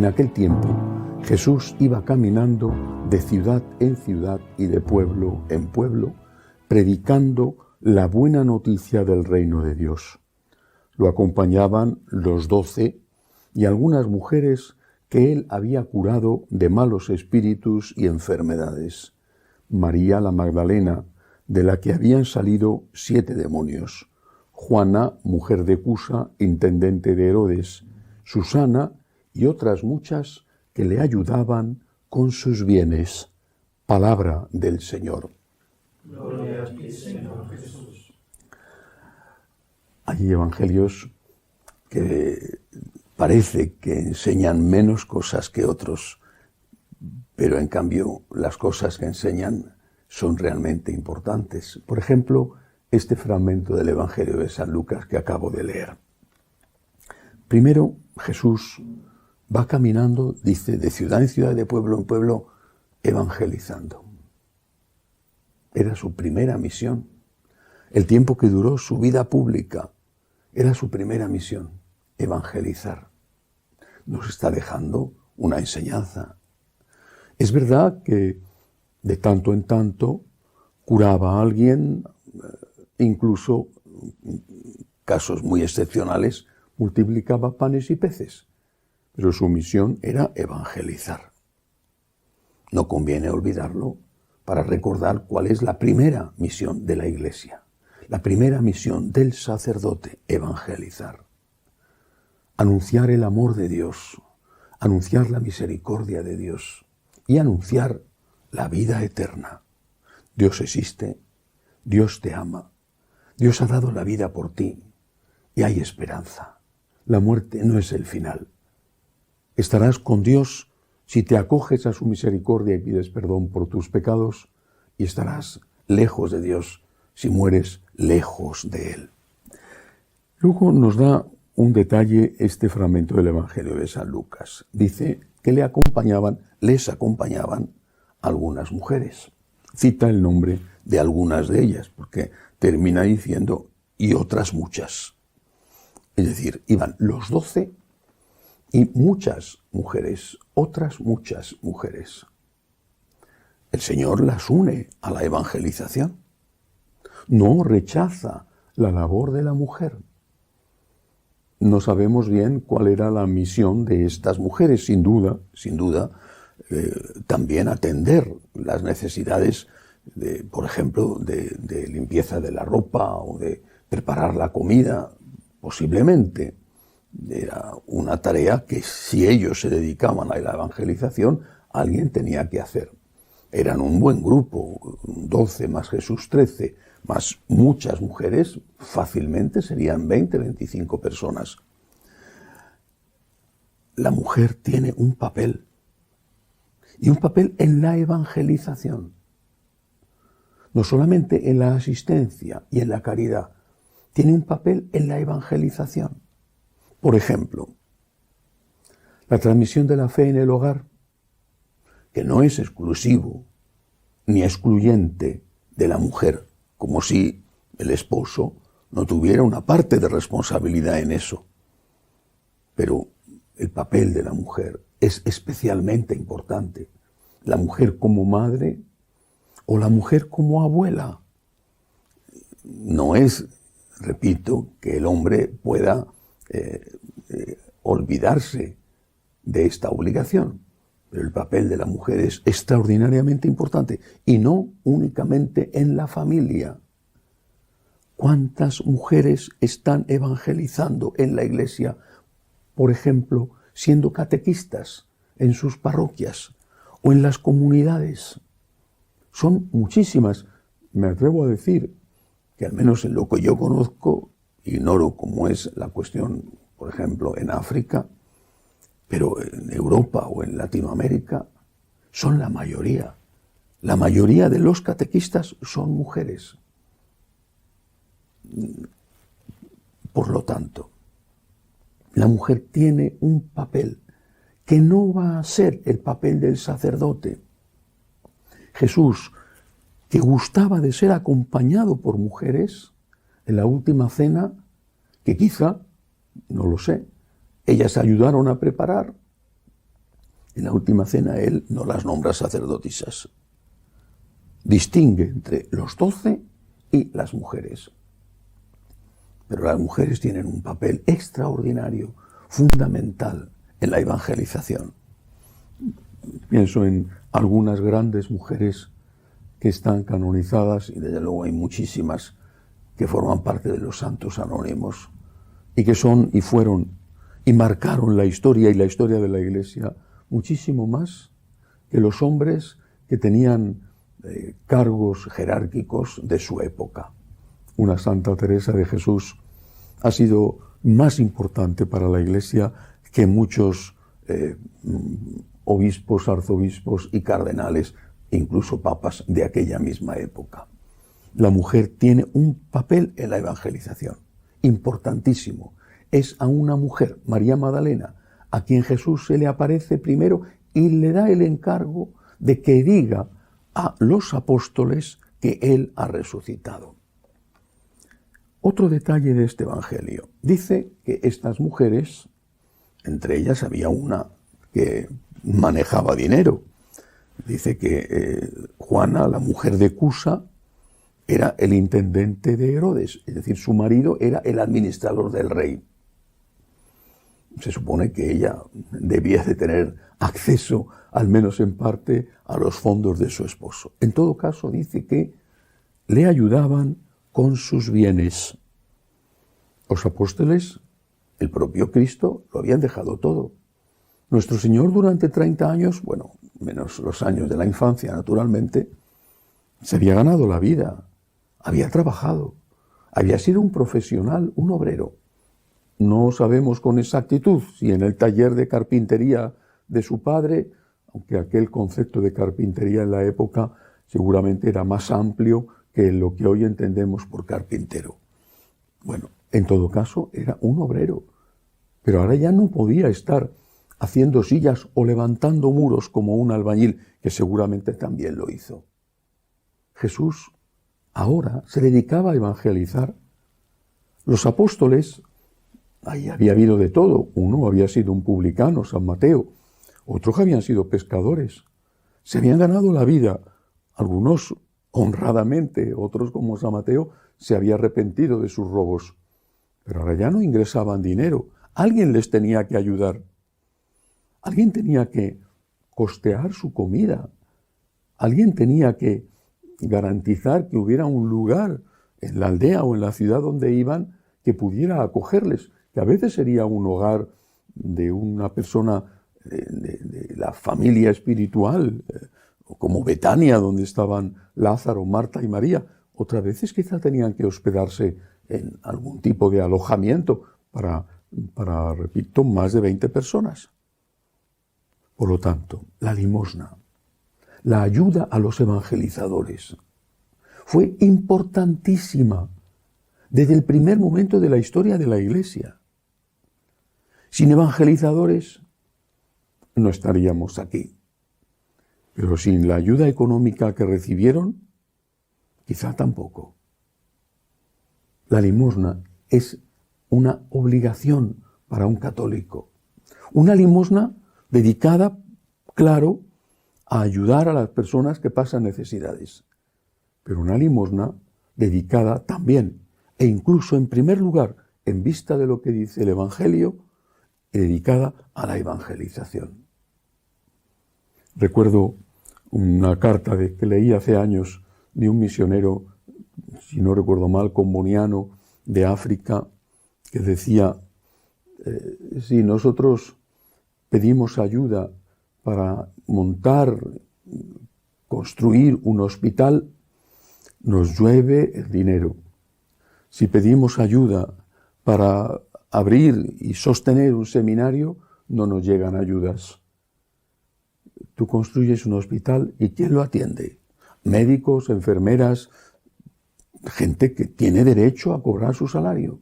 En aquel tiempo, Jesús iba caminando de ciudad en ciudad y de pueblo en pueblo, predicando la buena noticia del reino de Dios. Lo acompañaban los 12 y algunas mujeres que él había curado de malos espíritus y enfermedades. María la Magdalena, de la que habían salido 7 demonios. Juana, mujer de Cusa, intendente de Herodes. Susana y otras muchas que le ayudaban con sus bienes. Palabra del Señor. Gloria a ti, Señor Jesús. Hay evangelios que parece que enseñan menos cosas que otros, pero en cambio las cosas que enseñan son realmente importantes. Por ejemplo, este fragmento del Evangelio de San Lucas que acabo de leer. Primero, Jesús va caminando, dice, de ciudad en ciudad, de pueblo en pueblo, evangelizando. Era su primera misión. El tiempo que duró su vida pública era su primera misión, evangelizar. Nos está dejando una enseñanza. Es verdad que de tanto en tanto curaba a alguien, incluso casos muy excepcionales, multiplicaba panes y peces, pero su misión era evangelizar. No conviene olvidarlo para recordar cuál es la primera misión de la Iglesia, la primera misión del sacerdote, evangelizar. Anunciar el amor de Dios, anunciar la misericordia de Dios y anunciar la vida eterna. Dios existe, Dios te ama, Dios ha dado la vida por ti y hay esperanza. La muerte no es el final. Estarás con Dios si te acoges a su misericordia y pides perdón por tus pecados, y estarás lejos de Dios si mueres lejos de Él. Luego nos da un detalle este fragmento del Evangelio de San Lucas. Dice que les acompañaban algunas mujeres. Cita el nombre de algunas de ellas, porque termina diciendo y otras muchas. Es decir, iban los 12 y muchas mujeres, otras muchas mujeres. El Señor las une a la evangelización. No rechaza la labor de la mujer. No sabemos bien cuál era la misión de estas mujeres, sin duda, también atender las necesidades, por ejemplo, de limpieza de la ropa o de preparar la comida, posiblemente. Era una tarea que si ellos se dedicaban a la evangelización, alguien tenía que hacer. Eran un buen grupo, 12 más Jesús 13, más muchas mujeres, fácilmente serían 20, 25 personas. La mujer tiene un papel, y un papel en la evangelización. No solamente en la asistencia y en la caridad, tiene un papel en la evangelización. Por ejemplo, la transmisión de la fe en el hogar, que no es exclusivo ni excluyente de la mujer, como si el esposo no tuviera una parte de responsabilidad en eso. Pero el papel de la mujer es especialmente importante. La mujer como madre o la mujer como abuela. No es, repito, que el hombre pueda olvidarse de esta obligación, pero el papel de la mujer es extraordinariamente importante y no únicamente en la familia. ¿Cuántas mujeres están evangelizando en la Iglesia, por ejemplo, siendo catequistas en sus parroquias o en las comunidades? Son muchísimas. Me atrevo a decir que al menos en lo que yo conozco, ignoro cómo es la cuestión, por ejemplo, en África, pero en Europa o en Latinoamérica, son la mayoría. La mayoría de los catequistas son mujeres. Por lo tanto, la mujer tiene un papel que no va a ser el papel del sacerdote. Jesús, que gustaba de ser acompañado por mujeres, en la última cena, que quizá, no lo sé, ellas ayudaron a preparar, En la última cena él no las nombra sacerdotisas. Distingue entre los 12 y las mujeres. Pero las mujeres tienen un papel extraordinario, fundamental en la evangelización. Pienso en algunas grandes mujeres que están canonizadas, y desde luego hay muchísimas que forman parte de los santos anónimos, y que son y fueron y marcaron la historia y la historia de la Iglesia muchísimo más que los hombres que tenían cargos jerárquicos de su época. Una Santa Teresa de Jesús ha sido más importante para la Iglesia que muchos obispos, arzobispos y cardenales, incluso papas de aquella misma época. La mujer tiene un papel en la evangelización importantísimo. Es a una mujer, María Magdalena, a quien Jesús se le aparece primero y le da el encargo de que diga a los apóstoles que él ha resucitado. Otro detalle de este evangelio. Dice que estas mujeres, entre ellas había una que manejaba dinero. Dice que Juana, la mujer de Cusa, era el intendente de Herodes, es decir, su marido era el administrador del rey. Se supone que ella debía de tener acceso, al menos en parte, a los fondos de su esposo. En todo caso, dice que le ayudaban con sus bienes. Los apóstoles, el propio Cristo, lo habían dejado todo. Nuestro Señor durante 30 años, bueno, menos los años de la infancia, naturalmente, se había ganado la vida, había trabajado, había sido un profesional, un obrero. No sabemos con exactitud si en el taller de carpintería de su padre, aunque aquel concepto de carpintería en la época seguramente era más amplio que lo que hoy entendemos por carpintero. Bueno, en todo caso era un obrero, pero ahora ya no podía estar haciendo sillas o levantando muros como un albañil, que seguramente también lo hizo. Jesús ahora se dedicaba a evangelizar. Los apóstoles, ahí había habido de todo. Uno había sido un publicano, San Mateo. Otros habían sido pescadores. Se habían ganado la vida. Algunos honradamente, otros como San Mateo se había arrepentido de sus robos. Pero ahora ya no ingresaban dinero. Alguien les tenía que ayudar. Alguien tenía que costear su comida. Alguien tenía que garantizar que hubiera un lugar en la aldea o en la ciudad donde iban que pudiera acogerles, que a veces sería un hogar de una persona de la familia espiritual, como Betania, donde estaban Lázaro, Marta y María. Otras veces quizá tenían que hospedarse en algún tipo de alojamiento para, repito, más de 20 personas. Por lo tanto, la limosna, la ayuda a los evangelizadores, fue importantísima desde el primer momento de la historia de la Iglesia. Sin evangelizadores no estaríamos aquí. Pero sin la ayuda económica que recibieron, quizá tampoco. La limosna es una obligación para un católico. Una limosna dedicada, claro, a ayudar a las personas que pasan necesidades. Pero una limosna dedicada también, e incluso en primer lugar, en vista de lo que dice el Evangelio, dedicada a la evangelización. Recuerdo una carta que leí hace años de un misionero, si no recuerdo mal, comboniano de África, que decía, si nosotros pedimos ayuda para montar, construir un hospital, nos llueve el dinero. Si pedimos ayuda para abrir y sostener un seminario, no nos llegan ayudas. Tú construyes un hospital y ¿quién lo atiende? Médicos, enfermeras, gente que tiene derecho a cobrar su salario.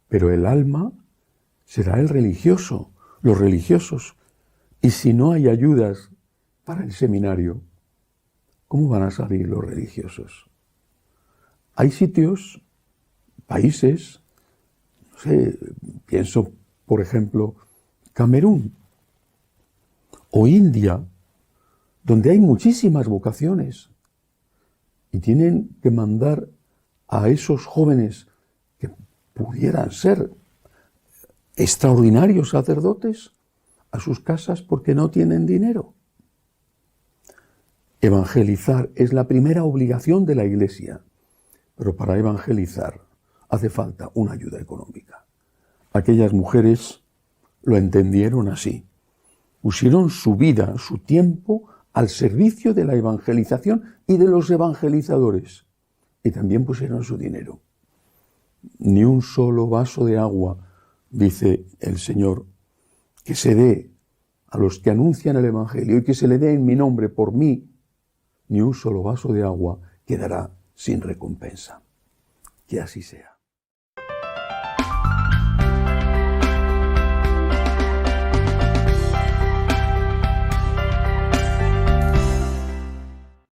Pero el alma será el religioso, los religiosos. Y si no hay ayudas para el seminario, ¿cómo van a salir los religiosos? Hay sitios, países, no sé, pienso, por ejemplo, Camerún. o India, donde hay muchísimas vocaciones y tienen que mandar a esos jóvenes que pudieran ser extraordinarios sacerdotes a sus casas porque no tienen dinero. Evangelizar es la primera obligación de la Iglesia, pero para evangelizar hace falta una ayuda económica. Aquellas mujeres lo entendieron así. Pusieron su vida, su tiempo, al servicio de la evangelización y de los evangelizadores. Y también pusieron su dinero. Ni un solo vaso de agua, dice el Señor, que se dé a los que anuncian el Evangelio y que se le dé en mi nombre por mí, ni un solo vaso de agua quedará sin recompensa. Que así sea.